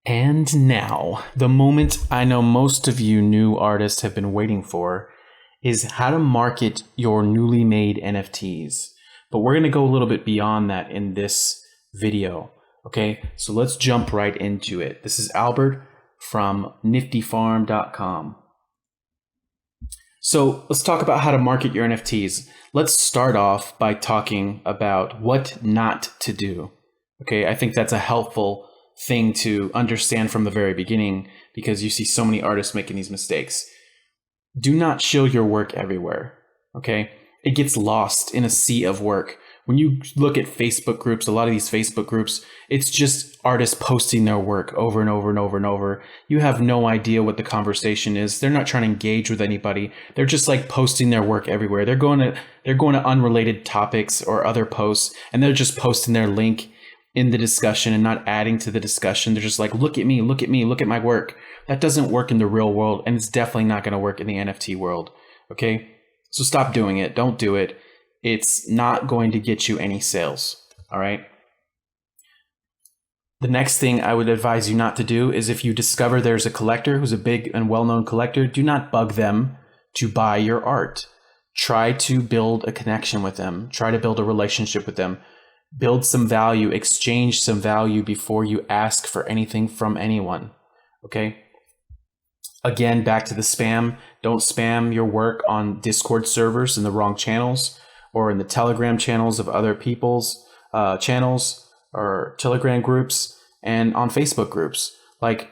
And now, the moment I know most of you new artists have been waiting for is how to market your newly made NFTs. But we're going to go a little bit beyond that in this video. Okay, so let's jump right into it. This is Albert from niftyfarm.com. So let's talk about how to market your NFTs. Let's start off by talking about what not to do. Okay, I think that's a helpful thing to understand from the very beginning because you see so many artists making these mistakes. Do not show your work everywhere. Okay, it gets lost in a sea of work. When you look at Facebook groups, a lot of these Facebook groups, it's just artists posting their work over and over and over and over. You have no idea what the conversation is. They're not trying to engage with anybody. They're just like posting their work everywhere. They're going to unrelated topics or other posts, and they're just posting their link in the discussion and not adding to the discussion. They're just like, look at me, look at me, look at my work. That doesn't work in the real world, and it's definitely not going to work in the NFT world. Okay? So stop doing it. Don't do it. It's not going to get you any sales. All right? The next thing I would advise you not to do is if you discover there's a collector who's a big and well-known collector, do not bug them to buy your art. Try to build a connection with them. Try to build a relationship with them. Build some value, exchange some value before you ask for anything from anyone. Okay? Again, back to the spam. Don't spam your work on Discord servers in the wrong channels or in the Telegram channels of other people's channels or Telegram groups and on Facebook groups. Like,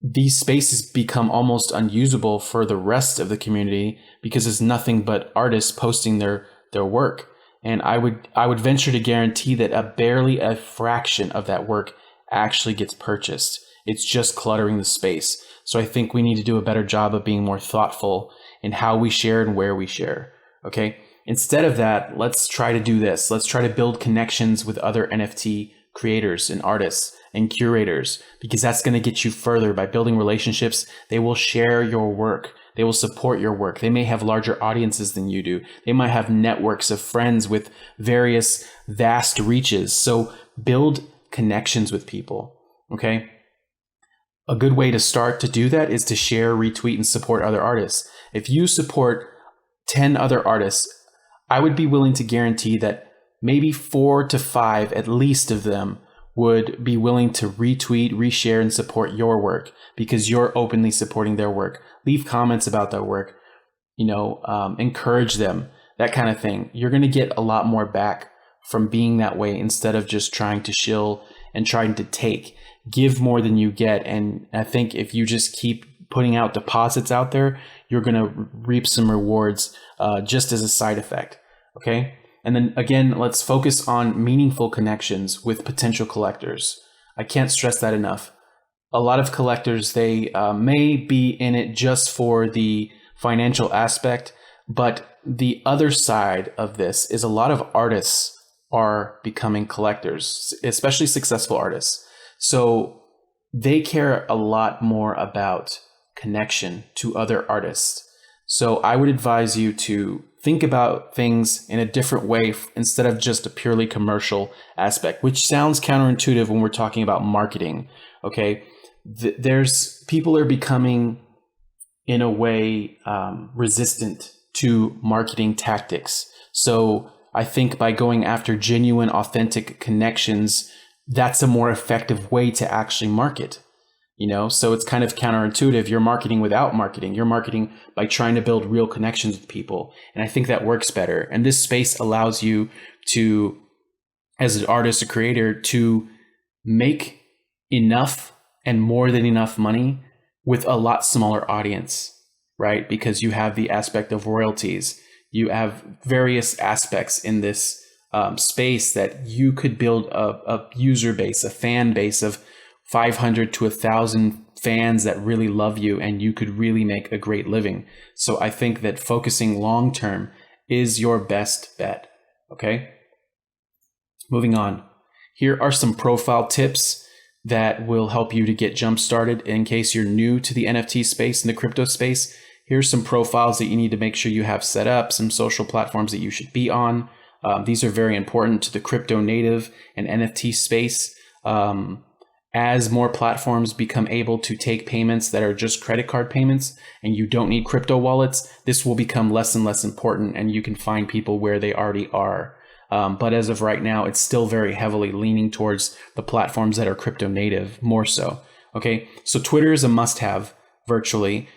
these spaces become almost unusable for the rest of the community because it's nothing but artists posting their work. And I would venture to guarantee that barely a fraction of that work actually gets purchased. It's just cluttering the space. So I think we need to do a better job of being more thoughtful in how we share and where we share. Okay? Instead of that, let's try to do this. Let's try to build connections with other NFT creators and artists and curators, because that's going to get you further. By building relationships, they will share your work. They will support your work. They may have larger audiences than you do. They might have networks of friends with various vast reaches. So build connections with people. Okay? A good way to start to do that is to share, retweet, and support other artists. If you support 10 other artists, I would be willing to guarantee that maybe 4 to 5 at least of them would be willing to retweet, reshare, and support your work because you're openly supporting their work. Leave comments about their work, encourage them, that kind of thing. You're going to get a lot more back from being that way instead of just trying to shill and trying to take. Give more than you get. And I think if you just keep putting out deposits out there, you're going to reap some rewards just as a side effect. Okay? And then again, let's focus on meaningful connections with potential collectors. I can't stress that enough. A lot of collectors, they may be in it just for the financial aspect, but the other side of this is a lot of artists are becoming collectors, especially successful artists. So they care a lot more about connection to other artists. So I would advise you to think about things in a different way instead of just a purely commercial aspect, which sounds counterintuitive when we're talking about marketing. Okay, there's people are becoming, in a way, resistant to marketing tactics. So I think by going after genuine, authentic connections, that's a more effective way to actually market. So it's kind of counterintuitive. You're marketing without marketing. You're marketing by trying to build real connections with people. And I think that works better. And this space allows you to, as an artist, a creator, to make enough and more than enough money with a lot smaller audience, right? Because you have the aspect of royalties. You have various aspects in this space that you could build a user base, a fan base of 500 to 1,000 fans that really love you, and you could really make a great living. So I think that focusing long term is your best bet. Okay? Moving on. Here are some profile tips that will help you to get jump started in case you're new to the NFT space and the crypto space. Here's some profiles that you need to make sure you have set up, some social platforms that you should be on. These are very important to the crypto native and NFT space. As more platforms become able to take payments that are just credit card payments and you don't need crypto wallets, this will become less and less important, and you can find people where they already are. But as of right now, it's still very heavily leaning towards the platforms that are crypto native more so. Okay, so Twitter is a must-have virtually.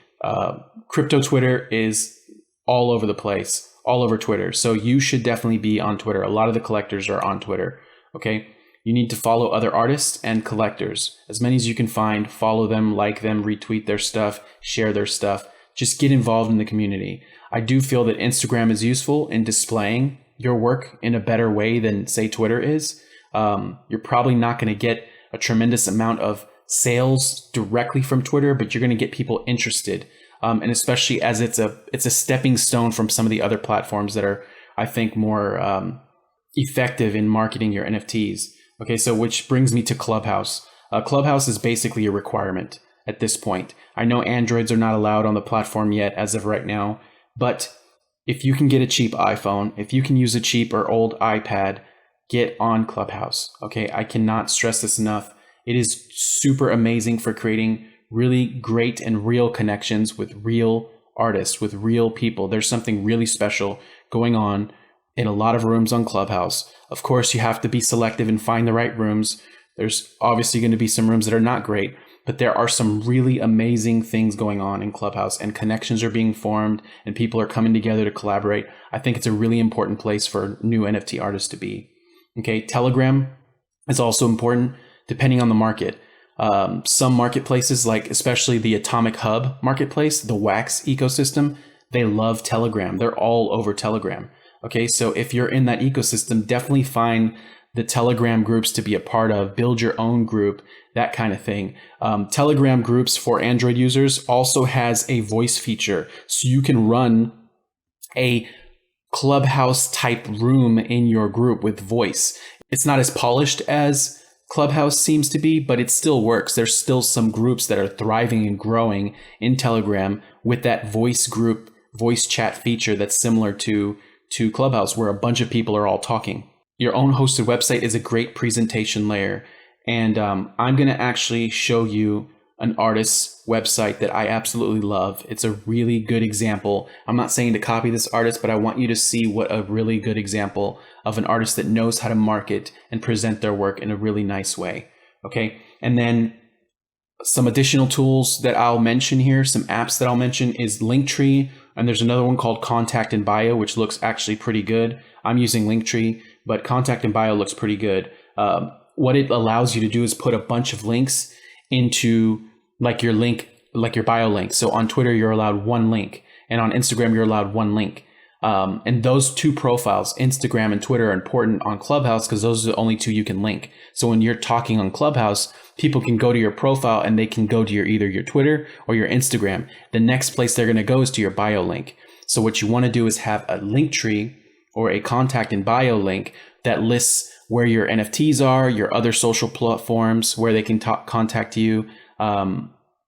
Crypto Twitter is all over the place, all over Twitter. So you should definitely be on Twitter. A lot of the collectors are on Twitter. Okay. You need to follow other artists and collectors. As many as you can find, follow them, like them, retweet their stuff, share their stuff. Just get involved in the community. I do feel that Instagram is useful in displaying your work in a better way than, say, Twitter is. You're probably not going to get a tremendous amount of sales directly from Twitter, but you're going to get people interested. And especially as it's a stepping stone from some of the other platforms that are, I think, more effective in marketing your NFTs. Okay, so which brings me to Clubhouse. Clubhouse is basically a requirement at this point. I know Androids are not allowed on the platform yet as of right now, but if you can get a cheap iPhone, if you can use a cheap or old iPad, get on Clubhouse. Okay, I cannot stress this enough. It is super amazing for creating really great and real connections with real artists, with real people. There's something really special going on in a lot of rooms on Clubhouse. Of course, you have to be selective and find the right rooms. There's obviously going to be some rooms that are not great, but there are some really amazing things going on in Clubhouse, and connections are being formed and people are coming together to collaborate. I think it's a really important place for new NFT artists to be. Okay, Telegram is also important depending on the market. Some marketplaces, like especially the Atomic Hub marketplace, the Wax ecosystem, they love Telegram. They're all over Telegram. Okay, so if you're in that ecosystem, definitely find the Telegram groups to be a part of, build your own group, that kind of thing. Telegram groups for Android users also has a voice feature, so you can run a Clubhouse type room in your group with voice. It's not as polished as Clubhouse seems to be, but it still works. There's still some groups that are thriving and growing in Telegram with that voice group, voice chat feature that's similar to Clubhouse, where a bunch of people are all talking. Your own hosted website is a great presentation layer. And I'm going to actually show you an artist's website that I absolutely love. It's a really good example. I'm not saying to copy this artist, but I want you to see what a really good example of an artist that knows how to market and present their work in a really nice way. Okay. And then some additional tools that I'll mention here, some apps that I'll mention is Linktree. And there's another one called Contact and Bio, which looks actually pretty good. I'm using Linktree, but Contact and Bio looks pretty good. What it allows you to do is put a bunch of links into like your bio link. So on Twitter, you're allowed one link, and on Instagram, you're allowed one link. And those two profiles, Instagram and Twitter, are important on Clubhouse because those are the only two you can link. So when you're talking on Clubhouse, people can go to your profile and they can go to either your Twitter or your Instagram. The next place they're going to go is to your bio link. So what you want to do is have a Linktree or a Contact and Bio link that lists where your NFTs are, your other social platforms, where they can contact you,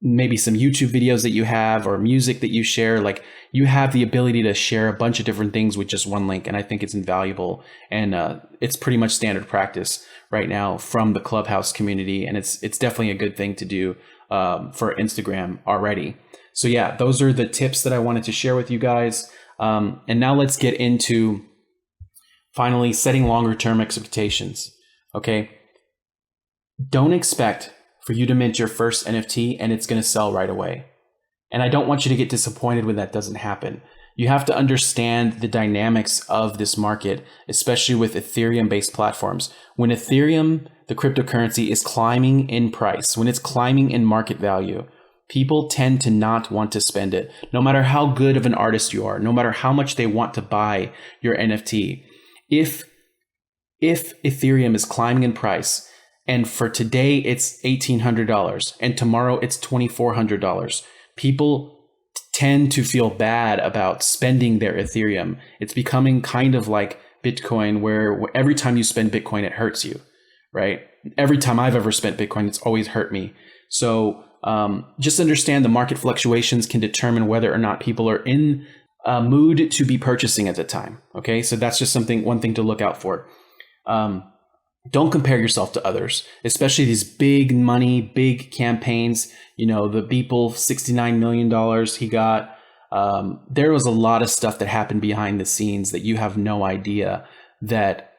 maybe some YouTube videos that you have or music that you share. Like, you have the ability to share a bunch of different things with just one link. And I think it's invaluable. And it's pretty much standard practice right now from the Clubhouse community. And it's definitely a good thing to do for Instagram already. So yeah, those are the tips that I wanted to share with you guys. And now let's get into finally setting longer term expectations. Okay. Don't expect for you to mint your first NFT and it's going to sell right away. And I don't want you to get disappointed when that doesn't happen. You have to understand the dynamics of this market, especially with Ethereum-based platforms. When Ethereum, the cryptocurrency, is climbing in price, when it's climbing in market value, people tend to not want to spend it. No matter how good of an artist you are, no matter how much they want to buy your NFT. If Ethereum is climbing in price, and for today it's $1,800 and tomorrow it's $2,400, people tend to feel bad about spending their Ethereum. It's becoming kind of like Bitcoin, where every time you spend Bitcoin, it hurts you, right? Every time I've ever spent Bitcoin, it's always hurt me. So just understand the market fluctuations can determine whether or not people are in a mood to be purchasing at the time. Okay, so that's just one thing to look out for. don't compare yourself to others, especially these big money, big campaigns. You know, the Beeple $69 million he got. There was a lot of stuff that happened behind the scenes that you have no idea that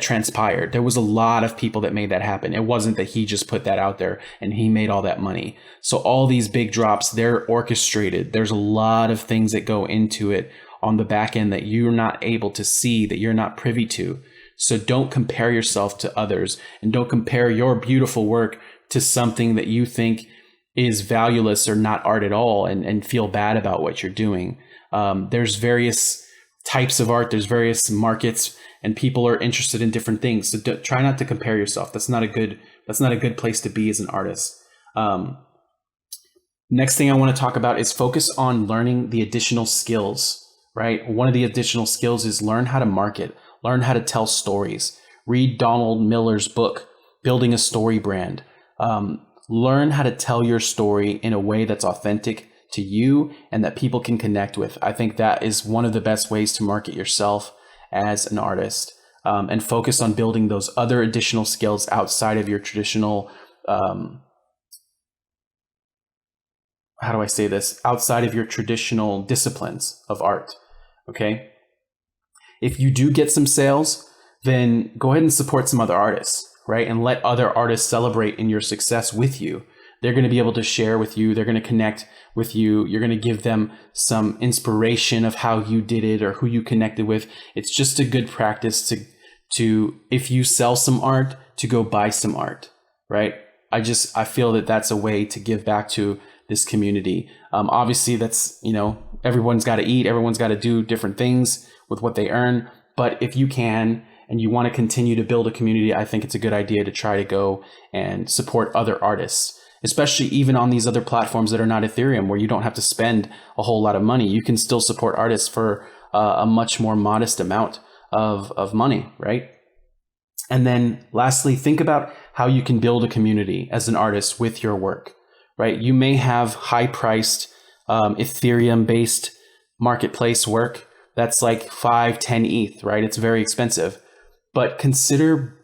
transpired. There was a lot of people that made that happen. It wasn't that he just put that out there and he made all that money. So all these big drops, they're orchestrated. There's a lot of things that go into it on the back end that you're not able to see, that you're not privy to. So don't compare yourself to others, and don't compare your beautiful work to something that you think is valueless or not art at all, and feel bad about what you're doing. There's various types of art, there's various markets, and people are interested in different things. So try not to compare yourself. That's not a good place to be as an artist. Next thing I want to talk about is focus on learning the additional skills, right? One of the additional skills is learn how to market, learn how to tell stories. Read Donald Miller's book, Building a Story Brand. Learn how to tell your story in a way that's authentic to you and that people can connect with. I think that is one of the best ways to market yourself as an artist, and focus on building those other additional skills outside of your traditional, outside of your traditional disciplines of art. Okay. If you do get some sales, then go ahead and support some other artists, right? And let other artists celebrate in your success with you. They're going to be able to share with you. They're going to connect with you. You're going to give them some inspiration of how you did it or who you connected with. It's just a good practice to if you sell some art, to go buy some art, right? I feel that that's a way to give back to this community. Obviously that's, everyone's got to eat. Everyone's got to do different things with what they earn. But if you can, and you want to continue to build a community, I think it's a good idea to try to go and support other artists, especially even on these other platforms that are not Ethereum, where you don't have to spend a whole lot of money. You can still support artists for a much more modest amount of money, right? And then lastly, think about how you can build a community as an artist with your work, right? You may have high-priced Ethereum-based marketplace work that's like 5-10 ETH, right? It's very expensive. But consider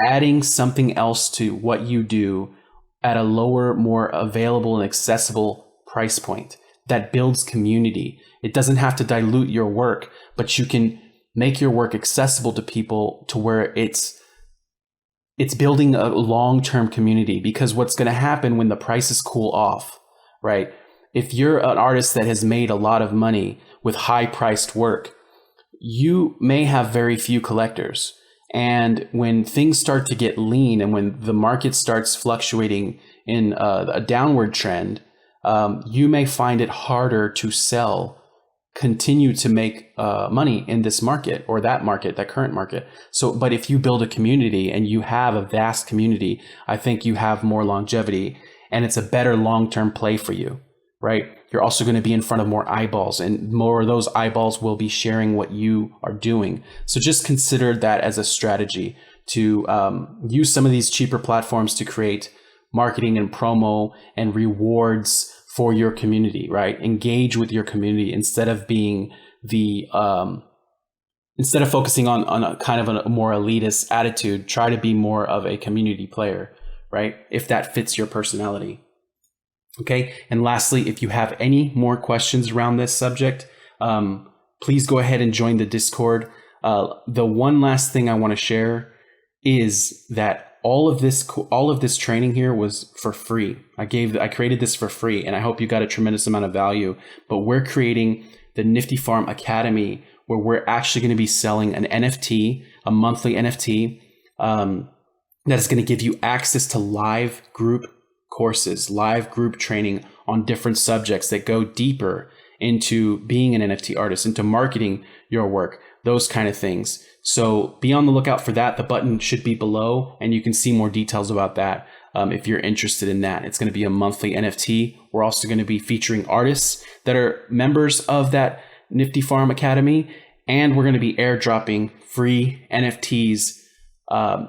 adding something else to what you do at a lower, more available and accessible price point that builds community. It doesn't have to dilute your work, but you can make your work accessible to people to where it's building a long-term community. Because what's going to happen when the prices cool off, right? If you're an artist that has made a lot of money with high-priced work, you may have very few collectors. And when things start to get lean and when the market starts fluctuating in a downward trend, you may find it harder to continue to make money in this market or that current market. So, but if you build a community and you have a vast community, I think you have more longevity and it's a better long-term play for you, right? You're also going to be in front of more eyeballs, and more of those eyeballs will be sharing what you are doing. So just consider that as a strategy to use some of these cheaper platforms to create marketing and promo and rewards for your community, right? Engage with your community instead of being instead of focusing on a kind of a more elitist attitude. Try to be more of a community player, right? If that fits your personality. Okay. And lastly, if you have any more questions around this subject, please go ahead and join the Discord. The one last thing I want to share is that all of this training here was for free. I created this for free, and I hope you got a tremendous amount of value. But we're creating the Nifty Farm Academy, where we're actually going to be selling an NFT, a monthly NFT, that is going to give you access to live group courses, live group training on different subjects that go deeper into being an NFT artist, into marketing your work, those kind of things. So be on the lookout for that. The button should be below, and you can see more details about that if you're interested in that. It's going to be a monthly NFT. We're also going to be featuring artists that are members of that Nifty Farm Academy, and we're going to be airdropping free NFTs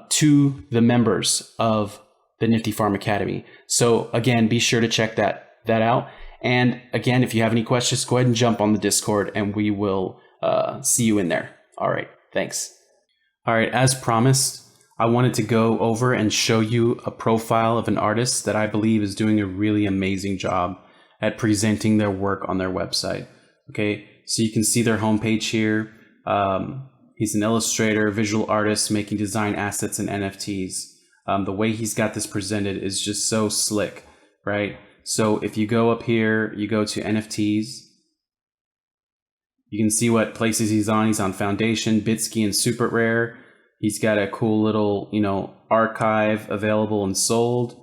to the members of the Nifty Farm Academy. So again, be sure to check that out. And again, if you have any questions, go ahead and jump on the Discord and we will see you in there. All right. Thanks. All right. As promised, I wanted to go over and show you a profile of an artist that I believe is doing a really amazing job at presenting their work on their website. Okay, so you can see their homepage here. He's an illustrator, visual artist making design assets and NFTs. The way he's got this presented is just so slick, right? So if you go up here, you go to NFTs, you can see what places he's on. He's on Foundation, Bitsky, and Super Rare. He's got a cool little, archive available and sold.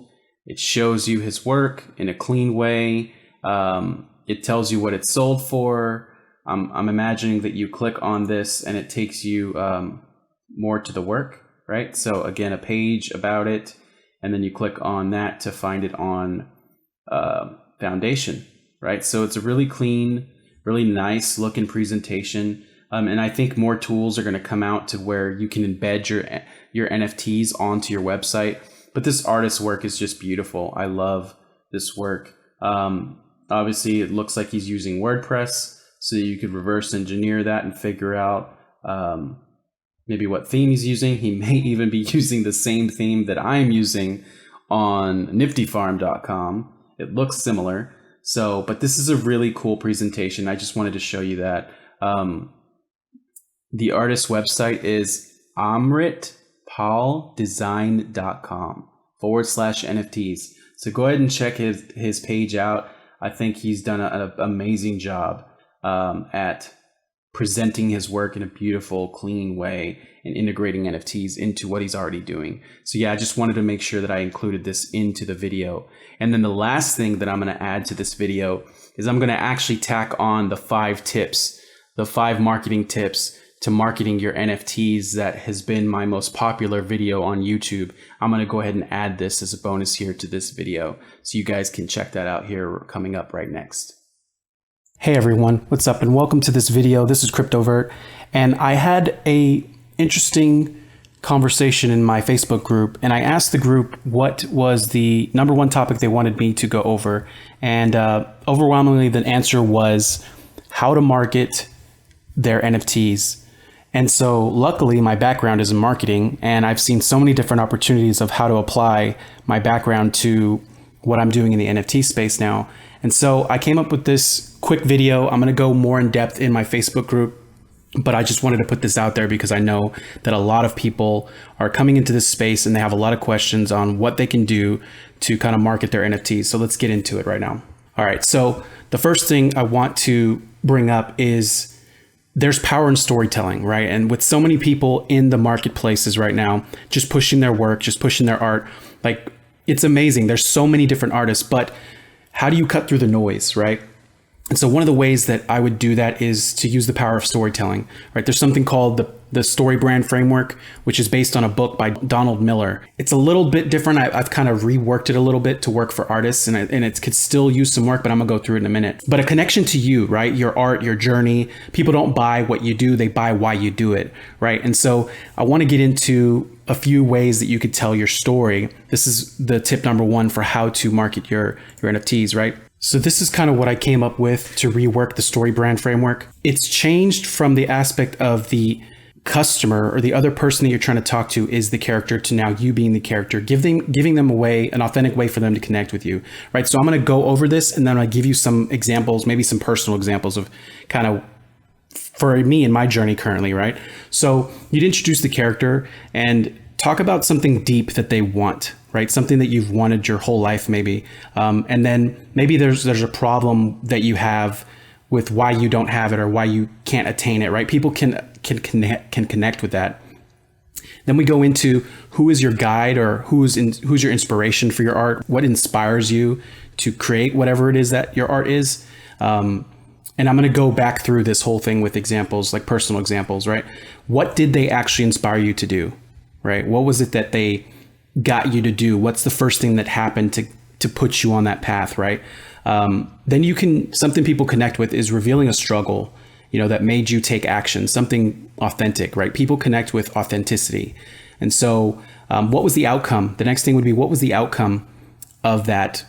It shows you his work in a clean way. It tells you what it's sold for. I'm imagining that you click on this and it takes you more to the work, right? So again, a page about it, and then you click on that to find it on Foundation, right? So it's a really clean, really nice looking presentation. And I think more tools are going to come out to where you can embed your NFTs onto your website. But this artist's work is just beautiful. I love this work. Obviously, it looks like he's using WordPress, so you could reverse engineer that and figure out maybe what theme he's using. He may even be using the same theme that I'm using on niftyfarm.com. It looks similar. So, but this is a really cool presentation. I just wanted to show you that. The artist's website is amritpaldesign.com/NFTs. So go ahead and check his page out. I think he's done an amazing job at presenting his work in a beautiful, clean way and integrating NFTs into what he's already doing. So yeah, I just wanted to make sure that I included this into the video. And then the last thing that I'm going to add to this video is I'm going to actually tack on the 5 tips, the 5 marketing tips to marketing your NFTs that has been my most popular video on YouTube. I'm going to go ahead and add this as a bonus here to this video, so you guys can check that out here coming up right next. Hey everyone, what's up and welcome to this video. This is CryptoVert, and I had a interesting conversation in my Facebook group, and I asked the group what was the #1 topic they wanted me to go over, and overwhelmingly the answer was how to market their NFTs. And so luckily my background is in marketing, and I've seen so many different opportunities of how to apply my background to what I'm doing in the NFT space now. And so I came up with this quick video. I'm going to go more in depth in my Facebook group, but I just wanted to put this out there because I know that a lot of people are coming into this space and they have a lot of questions on what they can do to kind of market their NFTs. So let's get into it right now. All right. So the first thing I want to bring up is there's power in storytelling, right? And with so many people in the marketplaces right now, just pushing their work, just pushing their art, like it's amazing. There's so many different artists, but how do you cut through the noise, right? And so one of the ways that I would do that is to use the power of storytelling, right? There's something called the story brand framework, which is based on a book by Donald Miller. It's a little bit different. I've kind of reworked it a little bit to work for artists, and it could still use some work, but I'm gonna go through it in a minute. But a connection to you, right? Your art, your journey. People don't buy what you do, they buy why you do it, right? And so I wanna get into a few ways that you could tell your story. This is the tip #1 for how to market your NFTs, right? So this is kind of what I came up with to rework the story brand framework. It's changed from the aspect of the customer or the other person that you're trying to talk to is the character to now you being the character, giving them an authentic way for them to connect with you, right? So I'm going to go over this and then I'll give you some examples, maybe some personal examples of kind of for me in my journey currently, right? So you'd introduce the character and talk about something deep that they want, right? Something that you've wanted your whole life, maybe. And then maybe there's a problem that you have with why you don't have it or why you can't attain it, right? People can connect with that. Then we go into who is your guide or who's your inspiration for your art, what inspires you to create whatever it is that your art is. And I'm going to go back through this whole thing with examples, like personal examples, right? What did they actually inspire you to do, right? What was it that they got you to do? What's the first thing that happened to put you on that path, right? Then something people connect with is revealing a struggle, that made you take action, something authentic, right? People connect with authenticity. And so what was the outcome? The next thing would be, what was the outcome of that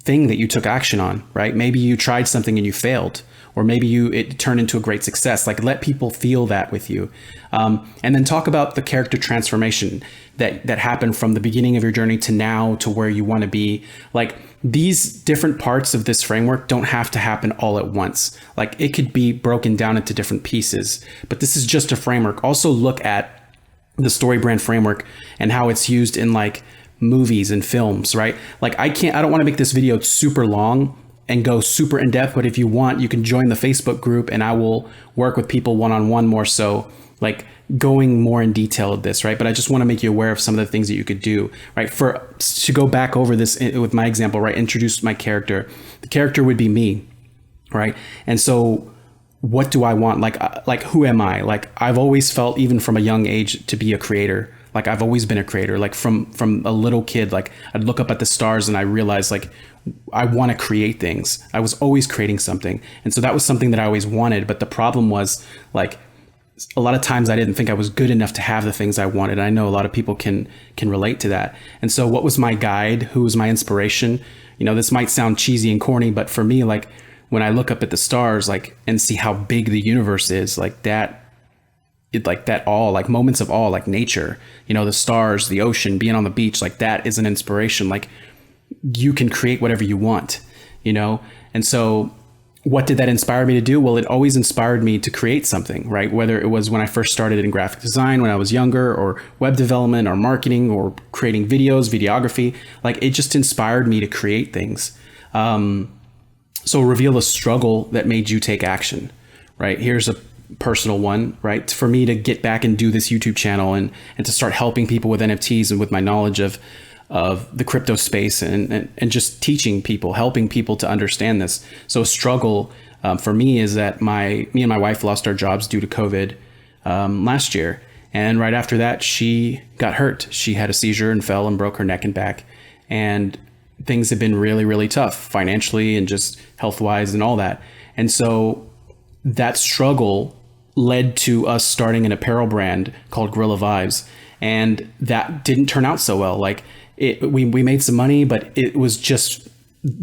thing that you took action on, right? Maybe you tried something and you failed, or maybe it turned into a great success. Like, let people feel that with you. And then talk about the character transformation that happened from the beginning of your journey to now to where you want to be. Like, these different parts of this framework don't have to happen all at once. Like, it could be broken down into different pieces, but this is just a framework. Also look at the story brand framework and how it's used in like movies and films, right? Like, I don't want to make this video super long and go super in depth, but if you want, you can join the Facebook group and I will work with people one-on-one more so, like going more in detail of this, right? But I just want to make you aware of some of the things that you could do, right? To go back over this with my example, right? Introduce my character. The character would be me, right? And so what do I want? Like who am I? Like, I've always felt, even from a young age, to be a creator. Like, I've always been a creator. Like, from a little kid, like I'd look up at the stars and I realized like I want to create things. I was always creating something. And so that was something that I always wanted. But the problem was, like, a lot of times I didn't think I was good enough to have the things I wanted. I know a lot of people can relate to that. And so what was my guide? Who was my inspiration? You know, this might sound cheesy and corny, but for me, like, when I look up at the stars, like, and see how big the universe is, like that awe, like moments of awe, like nature, you know, the stars, the ocean, being on the beach, like that is an inspiration. Like, you can create whatever you want, you know? And so what did that inspire me to do? Well, it always inspired me to create something, right? Whether it was when I first started in graphic design when I was younger, or web development, or marketing, or creating videos, videography, like it just inspired me to create things. So reveal a struggle that made you take action, right? Here's a personal one, right? For me to get back and do this YouTube channel and to start helping people with NFTs and with my knowledge of the crypto space and just teaching people, helping people to understand this. So a struggle for me is that me and my wife lost our jobs due to COVID last year. And right after that, she got hurt. She had a seizure and fell and broke her neck and back. And things have been really, really tough financially and just health-wise and all that. And so that struggle led to us starting an apparel brand called Gorilla Vibes. And that didn't turn out so well. Like, we made some money, but it was just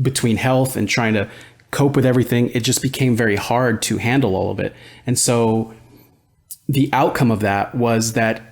between health and trying to cope with everything. It just became very hard to handle all of it. And so the outcome of that was that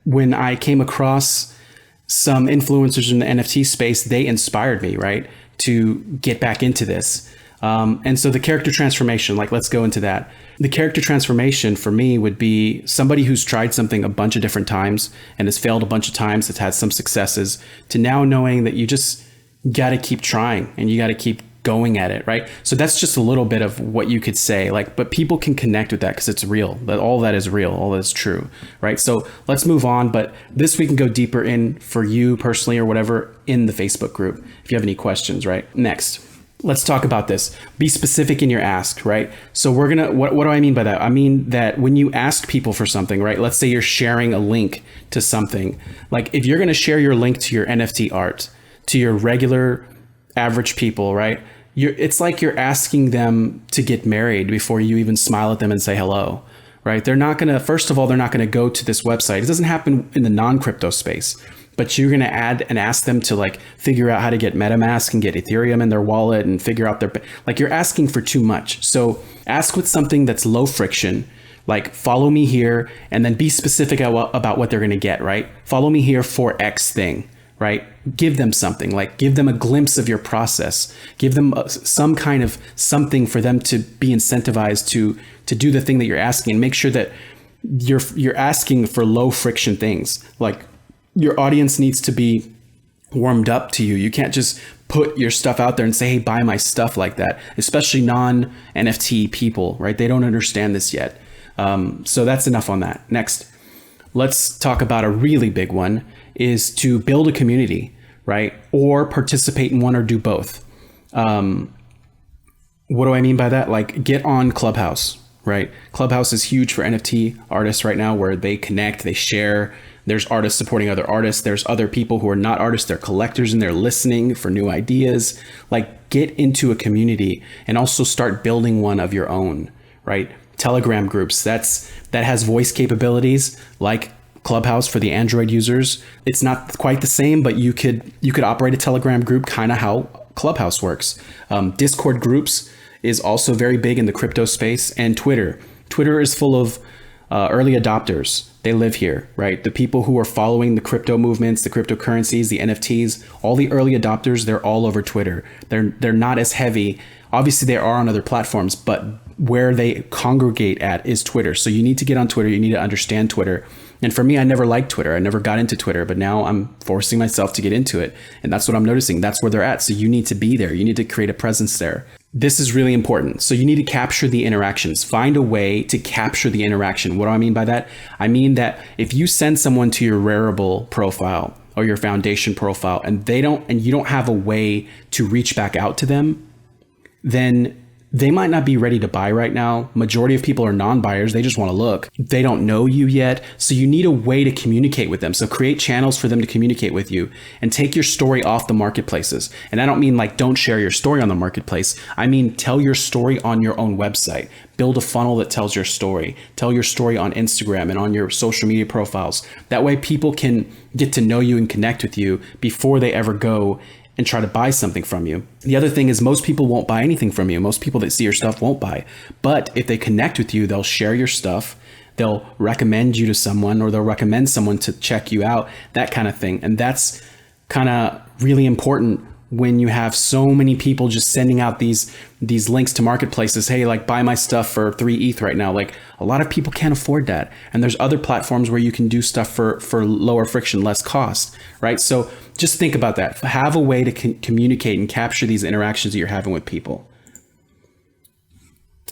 when I came across some influencers in the NFT space, they inspired me, right, to get back into this. And so the character transformation, like, let's go into that. The character transformation for me would be somebody who's tried something a bunch of different times and has failed a bunch of times, that's had some successes, to now knowing that you just got to keep trying and you got to keep going at it, right? So that's just a little bit of what you could say, like, but people can connect with that because it's real. That all that is real, all that is true, right? So let's move on. But this we can go deeper in for you personally or whatever in the Facebook group if you have any questions, right? Next. Let's talk about this. Be specific in your ask, right? So we're gonna, what do I mean by that? I mean that when you ask people for something, right? Let's say you're sharing a link to something. Like, if you're gonna share your link to your NFT art, to your regular average people, right? It's like you're asking them to get married before you even smile at them and say hello, right? They're not gonna, first of all, they're not gonna go to this website. It doesn't happen in the non-crypto space. But you're going to add and ask them to, like, figure out how to get MetaMask and get Ethereum in their wallet and figure out like, you're asking for too much. So ask with something that's low friction, like, follow me here, and then be specific about what they're going to get, right? Follow me here for X thing, right? Give them something, like, give them a glimpse of your process, give them some kind of something for them to be incentivized to do the thing that you're asking, and make sure that you're asking for low friction things. Like, your audience needs to be warmed up to you. You can't just put your stuff out there and say, hey, buy my stuff like that, especially non-NFT people, right? They don't understand this yet. So that's enough on that. Next, let's talk about a really big one, is to build a community, right? Or participate in one or do both. What do I mean by that? Like, get on Clubhouse, right? Clubhouse is huge for NFT artists right now, where they connect, they share. There's artists supporting other artists. There's other people who are not artists. They're collectors and they're listening for new ideas. Like, get into a community and also start building one of your own, right? Telegram groups, that has voice capabilities like Clubhouse for the Android users. It's not quite the same, but you could operate a Telegram group kind of how Clubhouse works. Discord groups, is also very big in the crypto space, and Twitter. Twitter is full of early adopters. They live here, right? The people who are following the crypto movements, the cryptocurrencies, the NFTs, all the early adopters, they're all over Twitter. They're not as heavy. Obviously, they are on other platforms, but where they congregate at is Twitter. So you need to get on Twitter. You need to understand Twitter. And for me, I never liked Twitter. I never got into Twitter, but now I'm forcing myself to get into it. And that's what I'm noticing. That's where they're at. So you need to be there. You need to create a presence there. This is really important. So you need to capture the interactions. Find a way to capture the interaction. What do I mean by that? I mean that if you send someone to your Rarible profile or your foundation profile and you don't have a way to reach back out to them, then they might not be ready to buy right now. Majority of people are non-buyers. They just want to look. They don't know you yet. So you need a way to communicate with them. So create channels for them to communicate with you and take your story off the marketplaces. And I don't mean like don't share your story on the marketplace. I mean, tell your story on your own website. Build a funnel that tells your story. Tell your story on Instagram and on your social media profiles. That way people can get to know you and connect with you before they ever go and try to buy something from you. The other thing is most people won't buy anything from you. Most people that see your stuff won't buy. But if they connect with you, they'll share your stuff. They'll recommend you to someone, or they'll recommend someone to check you out, that kind of thing. And that's kind of really important when you have so many people just sending out these links to marketplaces. Hey, like buy my stuff for 3 ETH right now. Like a lot of people can't afford that. And there's other platforms where you can do stuff for lower friction, less cost, right? So just think about that. Have a way to communicate and capture these interactions that you're having with people.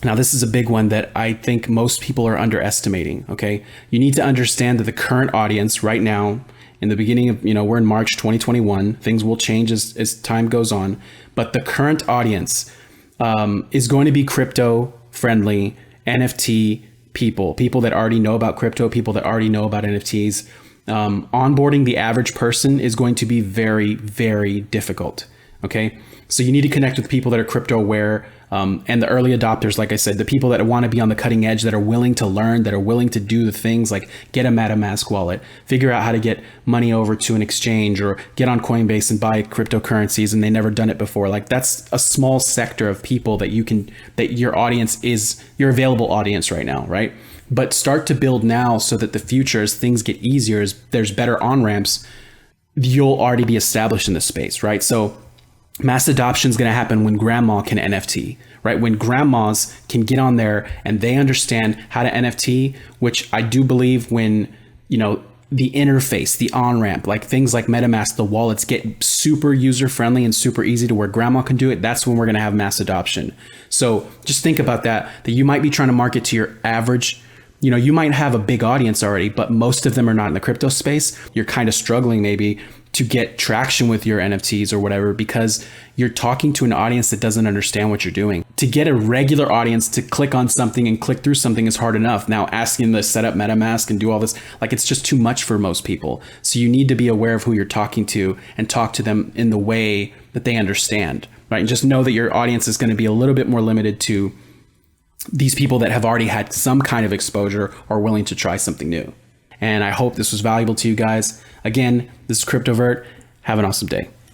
Now, this is a big one that I think most people are underestimating, okay? You need to understand that the current audience right now, in the beginning of, we're in March 2021, things will change as time goes on, but the current audience is going to be crypto friendly, NFT people that already know about crypto, people that already know about NFTs. Onboarding the average person is going to be very, very difficult. Okay. So you need to connect with people that are crypto aware, and the early adopters, like I said, the people that want to be on the cutting edge, that are willing to learn, that are willing to do the things like get a MetaMask wallet, figure out how to get money over to an exchange, or get on Coinbase and buy cryptocurrencies and they never done it before. Like that's a small sector of people that your audience is your available audience right now, right? But start to build now so that the future, as things get easier, as there's better on-ramps, you'll already be established in this space, right? So mass adoption is going to happen when grandma can NFT, right? When grandmas can get on there and they understand how to NFT, which I do believe when, the interface, the on-ramp, like things like MetaMask, the wallets get super user-friendly and super easy to where grandma can do it, that's when we're going to have mass adoption. So just think about that you might be trying to market to your average, you might have a big audience already, but most of them are not in the crypto space. You're kind of struggling maybe to get traction with your NFTs or whatever, because you're talking to an audience that doesn't understand what you're doing. To get a regular audience to click on something and click through something is hard enough. Now asking them to set up MetaMask and do all this, like it's just too much for most people. So you need to be aware of who you're talking to and talk to them in the way that they understand, right? And just know that your audience is going to be a little bit more limited to these people that have already had some kind of exposure or willing to try something new. And I hope this was valuable to you guys. Again, this is CryptoVert. Have an awesome day.